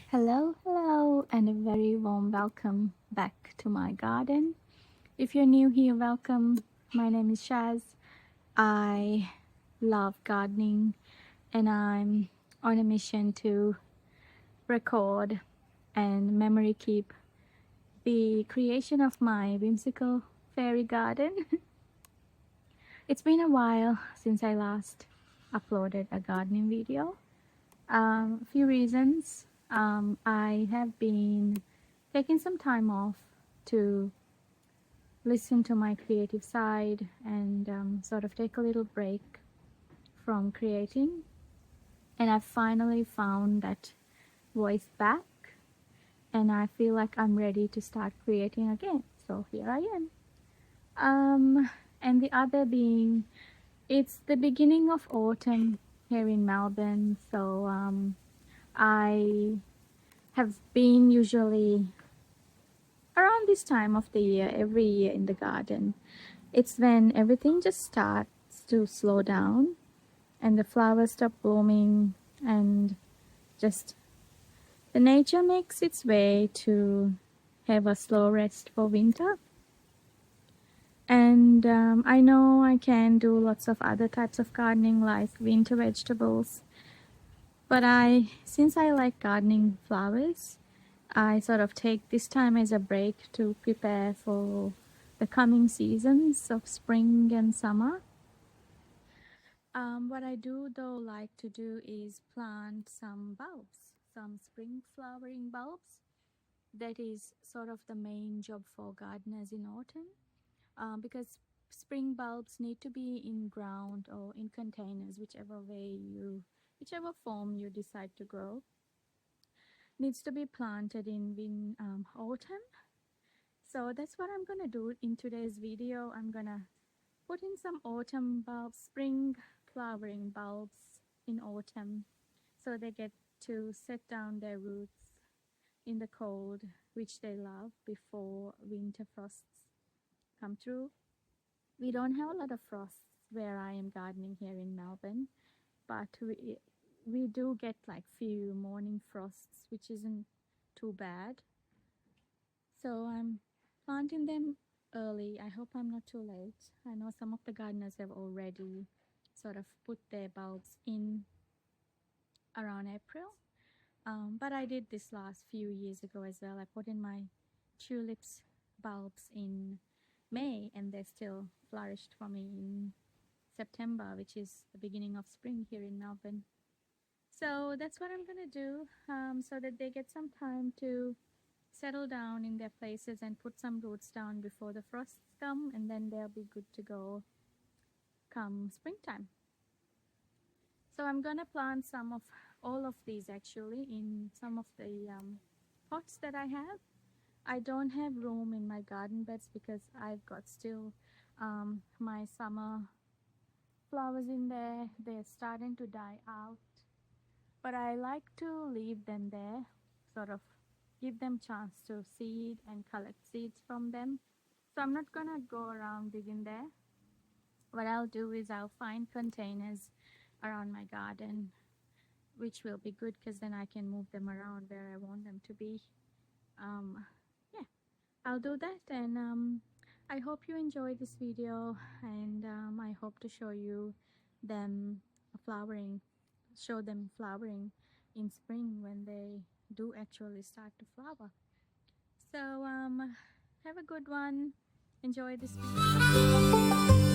Hello, and a very warm welcome back to my garden. If you're new here, welcome. My name is Shaz. I love gardening, and I'm on a mission to record and memory keep the creation of my whimsical fairy garden. It's been a while since I last uploaded a gardening video. A few reasons. I have been taking some time off to listen to my creative side and sort of take a little break from creating. And I finally found that voice back, and I feel like I'm ready to start creating again. So here I am. And the other being, it's the beginning of autumn here in Melbourne, so I have been usually around this time of the year, every year in the garden. It's when everything just starts to slow down and the flowers stop blooming and just the nature makes its way to have a slow rest for winter. And I know I can do lots of other types of gardening like winter vegetables, but since I like gardening flowers, I sort of take this time as a break to prepare for the coming seasons of spring and summer. What I do though like to do is plant some bulbs, some spring flowering bulbs. That is sort of the main job for gardeners in autumn, because spring bulbs need to be in ground or in containers, whichever form you decide to grow. Needs to be planted in autumn. So that's what I'm gonna do in today's video. I'm gonna put in some autumn bulbs, spring flowering bulbs in autumn, so they get to set down their roots in the cold, which they love, before winter frosts come through. We don't have a lot of frosts where I am gardening here in Melbourne, but we do get like few morning frosts, which isn't too bad. So I'm planting them early. I hope I'm not too late. I know some of the gardeners have already sort of put their bulbs in around April. But I did this last few years ago as well. I put in my tulips bulbs in May, and they still flourished for me in September, which is the beginning of spring here in Melbourne. So that's what I'm gonna do, so that they get some time to settle down in their places and put some roots down before the frosts come, and then they'll be good to go come springtime. So I'm gonna plant all of these actually in some of the pots that I have. I don't have room in my garden beds because I've got still my summer flowers in there. They're starting to die out, but I like to leave them there, sort of give them chance to seed and collect seeds from them. So I'm not gonna go around digging there. What I'll do is I'll find containers around my garden, which will be good because then I can move them around where I want them to be. Yeah, I'll do that, and I hope you enjoy this video, and I hope to show you them flowering, show them flowering in spring when they do actually start to flower. So have a good one. Enjoy this video.